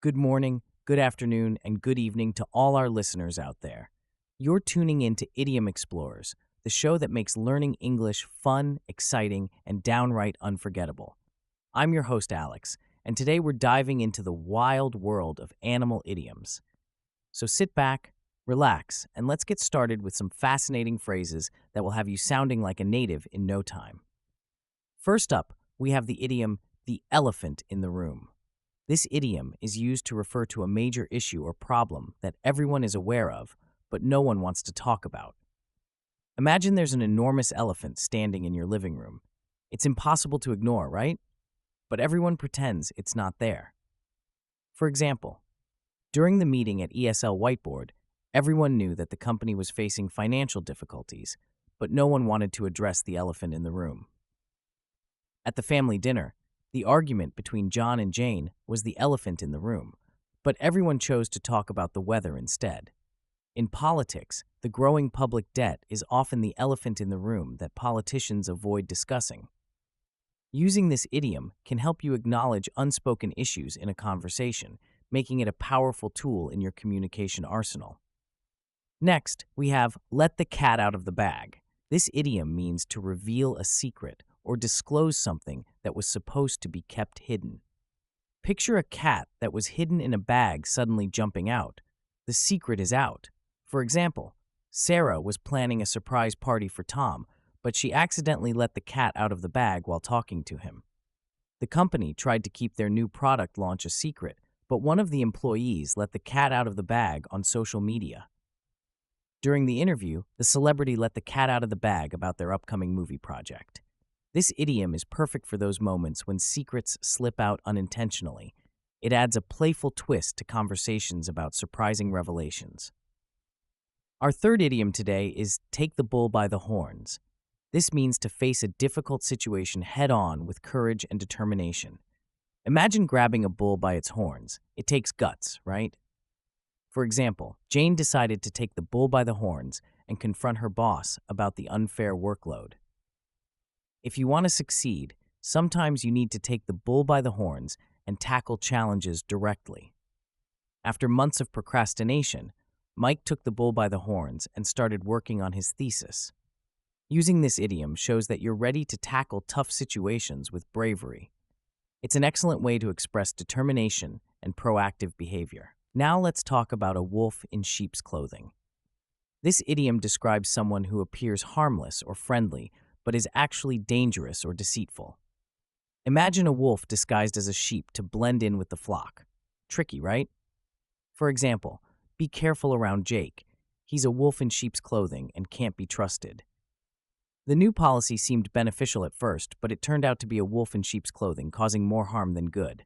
Good morning, good afternoon, and good evening to all our listeners out there. You're tuning in to Idiom Explorers, the show that makes learning English fun, exciting, and downright unforgettable. I'm your host, Alex, and today we're diving into the wild world of animal idioms. So sit back, relax, and let's get started with some fascinating phrases that will have you sounding like a native in no time. First up, we have the idiom, the elephant in the room. This idiom is used to refer to a major issue or problem that everyone is aware of, but no one wants to talk about. Imagine there's an enormous elephant standing in your living room. It's impossible to ignore, right? But everyone pretends it's not there. For example, during the meeting at ESL Whiteboard, everyone knew that the company was facing financial difficulties, but no one wanted to address the elephant in the room. At the family dinner, the argument between John and Jane was the elephant in the room, but everyone chose to talk about the weather instead. In politics, the growing public debt is often the elephant in the room that politicians avoid discussing. Using this idiom can help you acknowledge unspoken issues in a conversation, making it a powerful tool in your communication arsenal. Next, we have let the cat out of the bag. This idiom means to reveal a secret or disclose something that was supposed to be kept hidden. Picture a cat that was hidden in a bag suddenly jumping out. The secret is out. For example, Sarah was planning a surprise party for Tom, but she accidentally let the cat out of the bag while talking to him. The company tried to keep their new product launch a secret, but one of the employees let the cat out of the bag on social media. During the interview, the celebrity let the cat out of the bag about their upcoming movie project. This idiom is perfect for those moments when secrets slip out unintentionally. It adds a playful twist to conversations about surprising revelations. Our third idiom today is take the bull by the horns. This means to face a difficult situation head-on with courage and determination. Imagine grabbing a bull by its horns. It takes guts, right? For example, Jane decided to take the bull by the horns and confront her boss about the unfair workload. If you want to succeed, sometimes you need to take the bull by the horns and tackle challenges directly. After months of procrastination, Mike took the bull by the horns and started working on his thesis. Using this idiom shows that you're ready to tackle tough situations with bravery. It's an excellent way to express determination and proactive behavior. Now let's talk about a wolf in sheep's clothing. This idiom describes someone who appears harmless or friendly, but is actually dangerous or deceitful. Imagine a wolf disguised as a sheep to blend in with the flock. Tricky, right? For example, be careful around Jake. He's a wolf in sheep's clothing and can't be trusted. The new policy seemed beneficial at first, but it turned out to be a wolf in sheep's clothing, causing more harm than good.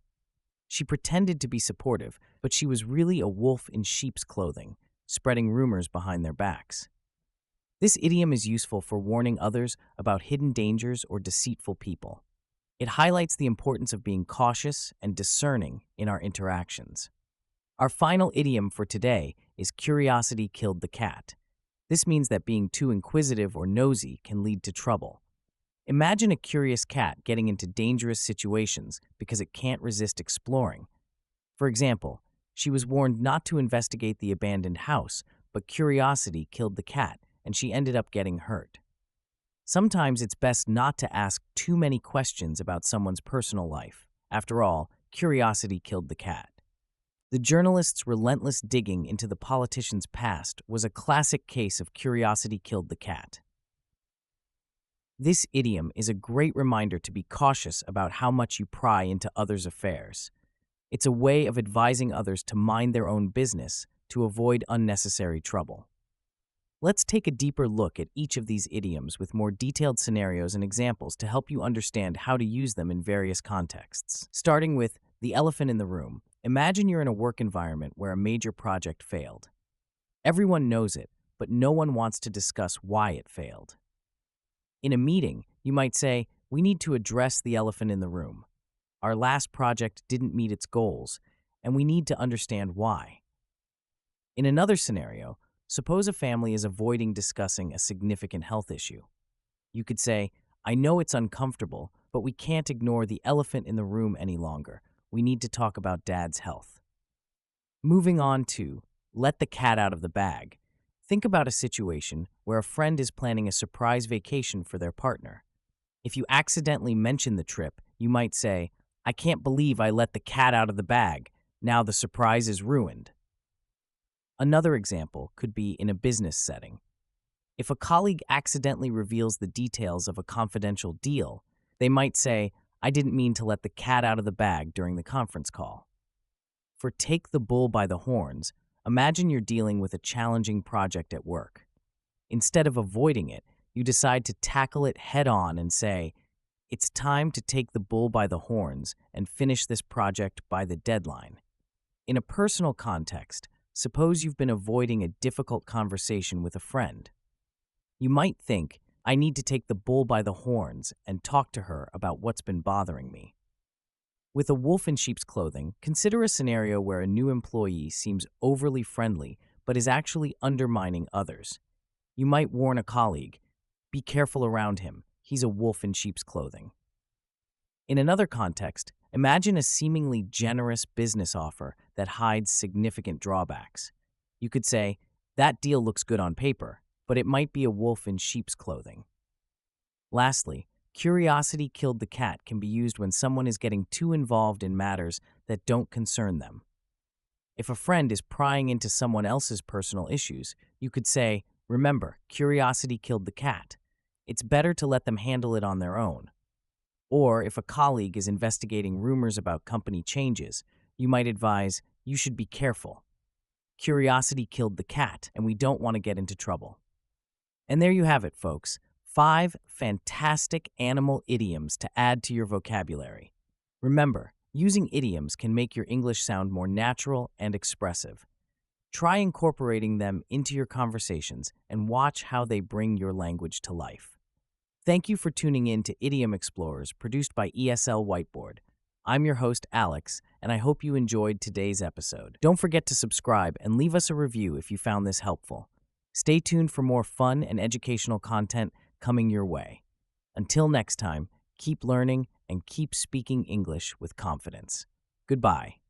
She pretended to be supportive, but she was really a wolf in sheep's clothing, spreading rumors behind their backs. This idiom is useful for warning others about hidden dangers or deceitful people. It highlights the importance of being cautious and discerning in our interactions. Our final idiom for today is curiosity killed the cat. This means that being too inquisitive or nosy can lead to trouble. Imagine a curious cat getting into dangerous situations because it can't resist exploring. For example, she was warned not to investigate the abandoned house, but curiosity killed the cat, and she ended up getting hurt. Sometimes it's best not to ask too many questions about someone's personal life. After all, curiosity killed the cat. The journalist's relentless digging into the politician's past was a classic case of curiosity killed the cat. This idiom is a great reminder to be cautious about how much you pry into others' affairs. It's a way of advising others to mind their own business to avoid unnecessary trouble. Let's take a deeper look at each of these idioms with more detailed scenarios and examples to help you understand how to use them in various contexts. Starting with the elephant in the room, imagine you're in a work environment where a major project failed. Everyone knows it, but no one wants to discuss why it failed. In a meeting, you might say, "We need to address the elephant in the room. Our last project didn't meet its goals, and we need to understand why." In another scenario, suppose a family is avoiding discussing a significant health issue. You could say, "I know it's uncomfortable, but we can't ignore the elephant in the room any longer. We need to talk about Dad's health." Moving on to let the cat out of the bag. Think about a situation where a friend is planning a surprise vacation for their partner. If you accidentally mention the trip, you might say, "I can't believe I let the cat out of the bag. Now the surprise is ruined." Another example could be in a business setting. If a colleague accidentally reveals the details of a confidential deal, they might say, "I didn't mean to let the cat out of the bag during the conference call." For take the bull by the horns, imagine you're dealing with a challenging project at work. Instead of avoiding it, you decide to tackle it head on and say, "It's time to take the bull by the horns and finish this project by the deadline." In a personal context, suppose you've been avoiding a difficult conversation with a friend. You might think, "I need to take the bull by the horns and talk to her about what's been bothering me." With a wolf in sheep's clothing, consider a scenario where a new employee seems overly friendly but is actually undermining others. You might warn a colleague, "Be careful around him. He's a wolf in sheep's clothing." In another context, imagine a seemingly generous business offer that hides significant drawbacks. You could say, "That deal looks good on paper, but it might be a wolf in sheep's clothing." Lastly, curiosity killed the cat can be used when someone is getting too involved in matters that don't concern them. If a friend is prying into someone else's personal issues, you could say, "Remember, curiosity killed the cat. It's better to let them handle it on their own." Or if a colleague is investigating rumors about company changes, you might advise, "You should be careful. Curiosity killed the cat, and we don't want to get into trouble." And there you have it, folks. 5 fantastic animal idioms to add to your vocabulary. Remember, using idioms can make your English sound more natural and expressive. Try incorporating them into your conversations and watch how they bring your language to life. Thank you for tuning in to Idiom Explorers, produced by ESL Whiteboard. I'm your host, Alex, and I hope you enjoyed today's episode. Don't forget to subscribe and leave us a review if you found this helpful. Stay tuned for more fun and educational content coming your way. Until next time, keep learning and keep speaking English with confidence. Goodbye.